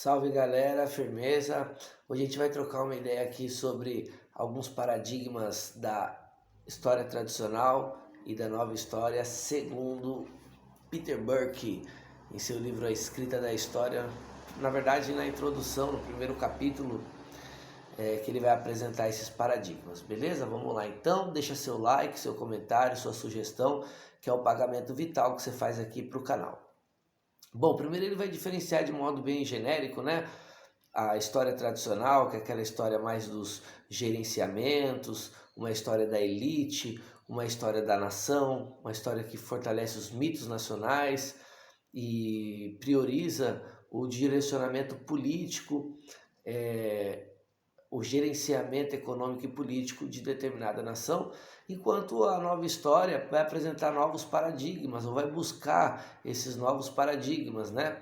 Salve galera, firmeza! Hoje a gente vai trocar uma ideia aqui sobre alguns paradigmas da história tradicional e da nova história segundo Peter Burke em seu livro A Escrita da História. Na verdade, na introdução, no primeiro capítulo, que ele vai apresentar esses paradigmas, beleza? Vamos lá então, deixa seu like, seu comentário, sua sugestão, que é o pagamento vital que você faz aqui para o canal. Bom, primeiro ele vai diferenciar de modo bem genérico, né? A história tradicional, que é aquela história mais dos gerenciamentos, uma história da elite, uma história da nação, uma história que fortalece os mitos nacionais e prioriza o direcionamento político, o gerenciamento econômico e político de determinada nação, enquanto a nova história vai apresentar novos paradigmas, ou vai buscar esses novos paradigmas, né?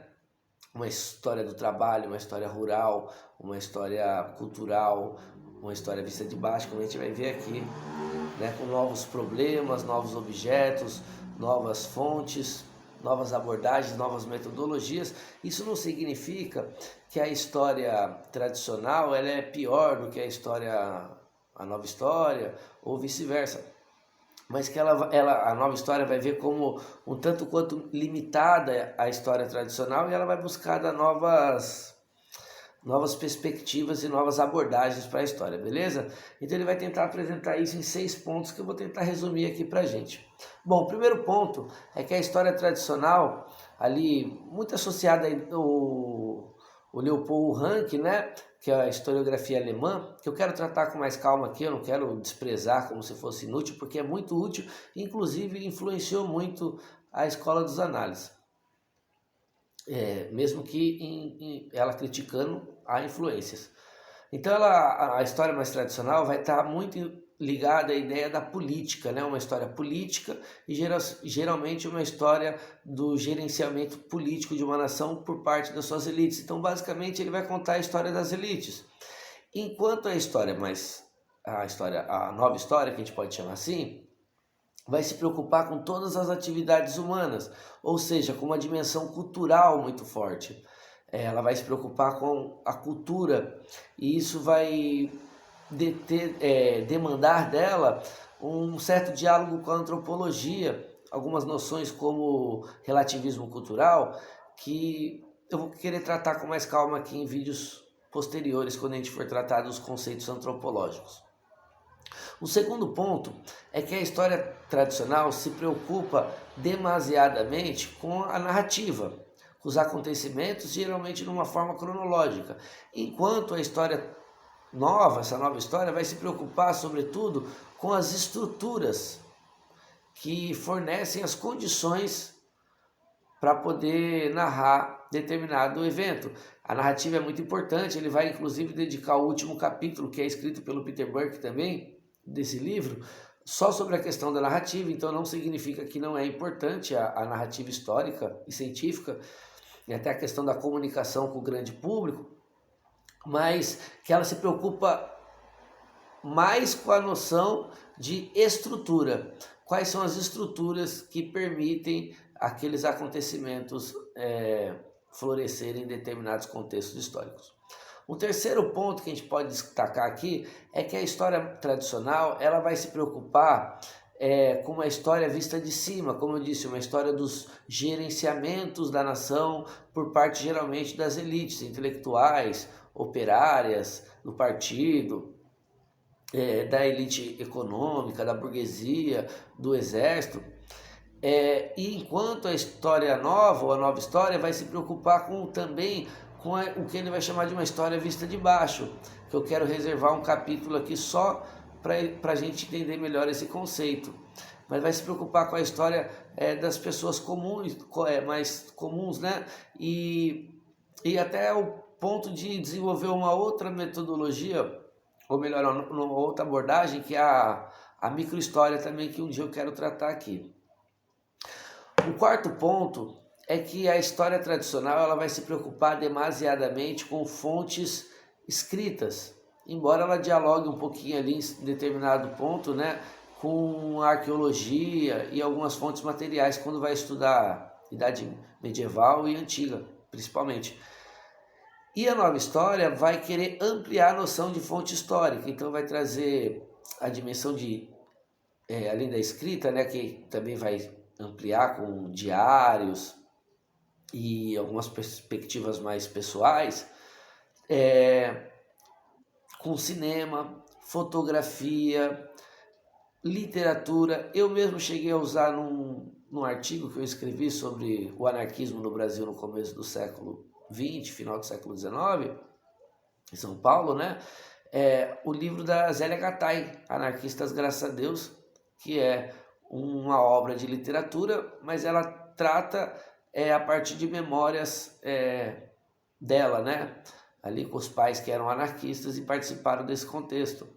Uma história do trabalho, uma história rural, uma história cultural, uma história vista de baixo, como a gente vai ver aqui, né? Com novos problemas, novos objetos, novas fontes, novas abordagens, novas metodologias. Isso não significa que a história tradicional ela é pior do que a nova história, ou vice-versa, mas que a nova história vai ver como um tanto quanto limitada a história tradicional, e ela vai buscar dar novas perspectivas e novas abordagens para a história, beleza? Então ele vai tentar apresentar isso em 6 pontos que eu vou tentar resumir aqui para a gente. Bom, o primeiro ponto é que a história tradicional, ali muito associada ao Leopold Ranke, né, que é a historiografia alemã, que eu quero tratar com mais calma aqui, eu não quero desprezar como se fosse inútil, porque é muito útil, inclusive influenciou muito a escola dos análises. Mesmo que ela criticando a influências. Então a história mais tradicional vai estar muito ligada à ideia da política, né? Uma história política e geralmente uma história do gerenciamento político de uma nação por parte das suas elites. Então basicamente ele vai contar a história das elites. Enquanto a nova história, que a gente pode chamar assim, vai se preocupar com todas as atividades humanas, ou seja, com uma dimensão cultural muito forte. Ela vai se preocupar com a cultura, e isso vai demandar dela um certo diálogo com a antropologia, algumas noções como relativismo cultural, que eu vou querer tratar com mais calma aqui em vídeos posteriores, quando a gente for tratar dos conceitos antropológicos. O segundo ponto é que a história tradicional se preocupa demasiadamente com a narrativa, com os acontecimentos, geralmente de uma forma cronológica, enquanto a história nova, essa nova história, vai se preocupar sobretudo com as estruturas que fornecem as condições para poder narrar determinado evento. A narrativa é muito importante, ele vai inclusive dedicar o último capítulo, que é escrito pelo Peter Burke também, desse livro, só sobre a questão da narrativa. Então não significa que não é importante a narrativa histórica e científica, e até a questão da comunicação com o grande público, mas que ela se preocupa mais com a noção de estrutura. Quais são as estruturas que permitem aqueles acontecimentos florescerem em determinados contextos históricos. O terceiro ponto que a gente pode destacar aqui é que a história tradicional ela vai se preocupar com uma história vista de cima, como eu disse, uma história dos gerenciamentos da nação por parte geralmente das elites intelectuais, operárias, do partido, da elite econômica, da burguesia, do exército. E enquanto a história nova, ou a nova história, vai se preocupar também com o que ele vai chamar de uma história vista de baixo, que eu quero reservar um capítulo aqui só para a gente entender melhor esse conceito. Mas vai se preocupar com a história das pessoas comuns, mais comuns, né? E até o ponto de desenvolver uma outra metodologia, ou melhor, uma outra abordagem, que é a microhistória também, que um dia eu quero tratar aqui. O quarto ponto é que a história tradicional ela vai se preocupar demasiadamente com fontes escritas, embora ela dialogue um pouquinho ali em determinado ponto, né, com a arqueologia e algumas fontes materiais quando vai estudar Idade Medieval e Antiga, principalmente. E a nova história vai querer ampliar a noção de fonte histórica, então vai trazer a dimensão de, além da escrita, né, que também vai ampliar com diários e algumas perspectivas mais pessoais, com cinema, fotografia, literatura. Eu mesmo cheguei a usar num artigo que eu escrevi sobre o anarquismo no Brasil no começo do século XX, final do século XIX, em São Paulo, né? O livro da Zélia Gattai, Anarquistas Graças a Deus, que é uma obra de literatura, mas ela trata a partir de memórias dela, né? Ali com os pais que eram anarquistas e participaram desse contexto.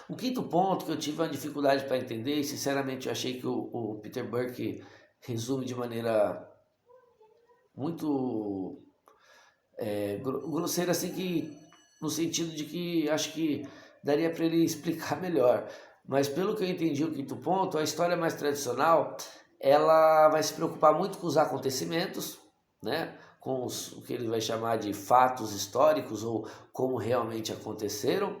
O quinto ponto que eu tive uma dificuldade para entender, e sinceramente eu achei que o Peter Burke resume de maneira muito grosseira, assim, que no sentido de que acho que daria para ele explicar melhor. Mas pelo que eu entendi o quinto ponto, a história mais tradicional, ela vai se preocupar muito com os acontecimentos, né? Com o que ele vai chamar de fatos históricos ou como realmente aconteceram.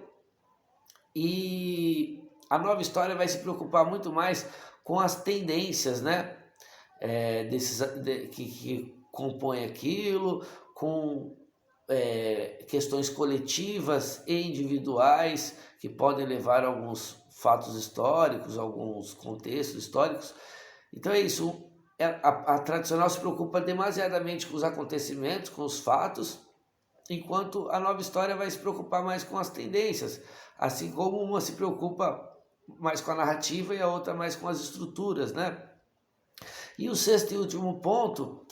E a nova história vai se preocupar muito mais com as tendências, né? Que compõem aquilo, com questões coletivas e individuais que podem levar a alguns fatos históricos, alguns contextos históricos. Então é isso. A tradicional se preocupa demasiadamente com os acontecimentos, com os fatos, enquanto a nova história vai se preocupar mais com as tendências, assim como uma se preocupa mais com a narrativa e a outra mais com as estruturas, né? E o sexto e último ponto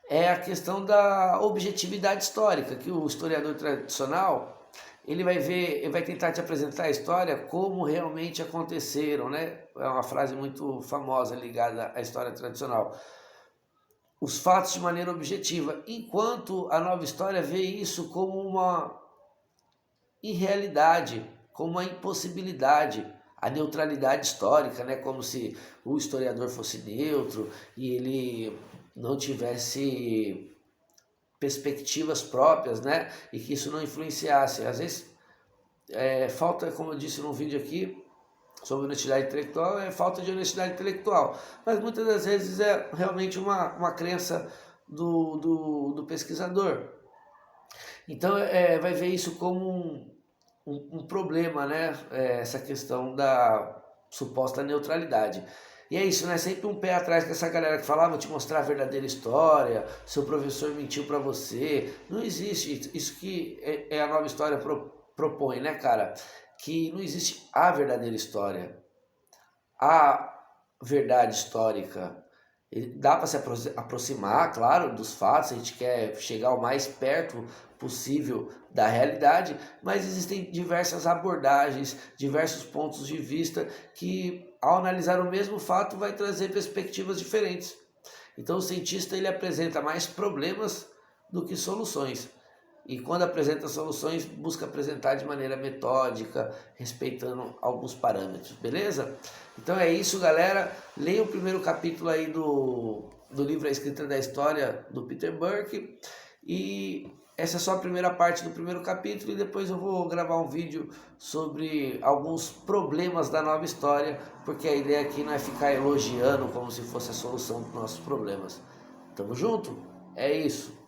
é a questão da objetividade histórica, que o historiador tradicional ele vai tentar te apresentar a história como realmente aconteceram, né? É uma frase muito famosa ligada à história tradicional. Os fatos de maneira objetiva, enquanto a nova história vê isso como uma irrealidade, como uma impossibilidade, a neutralidade histórica, né? Como se o historiador fosse neutro e ele não tivesse perspectivas próprias, né? E que isso não influenciasse. Às vezes falta, como eu disse num vídeo aqui sobre honestidade intelectual, é falta de honestidade intelectual, mas muitas das vezes é realmente uma crença do pesquisador. Então vai ver isso como um problema, né? Essa questão da suposta neutralidade. E é isso, né? Sempre um pé atrás com essa galera que fala, vou te mostrar a verdadeira história, seu professor mentiu para você. Não existe isso que a nova história propõe, né, cara? Que não existe a verdadeira história, a verdade histórica. Dá para se aproximar, claro, dos fatos, a gente quer chegar o mais perto possível da realidade, mas existem diversas abordagens, diversos pontos de vista que, ao analisar o mesmo fato, vai trazer perspectivas diferentes. Então o cientista ele apresenta mais problemas do que soluções. E quando apresenta soluções, busca apresentar de maneira metódica, respeitando alguns parâmetros, beleza? Então é isso, galera. Leia o primeiro capítulo aí do livro A Escrita da História, do Peter Burke. E essa é só a primeira parte do primeiro capítulo e depois eu vou gravar um vídeo sobre alguns problemas da nova história, porque a ideia aqui não é ficar elogiando como se fosse a solução dos nossos problemas. Tamo junto? É isso.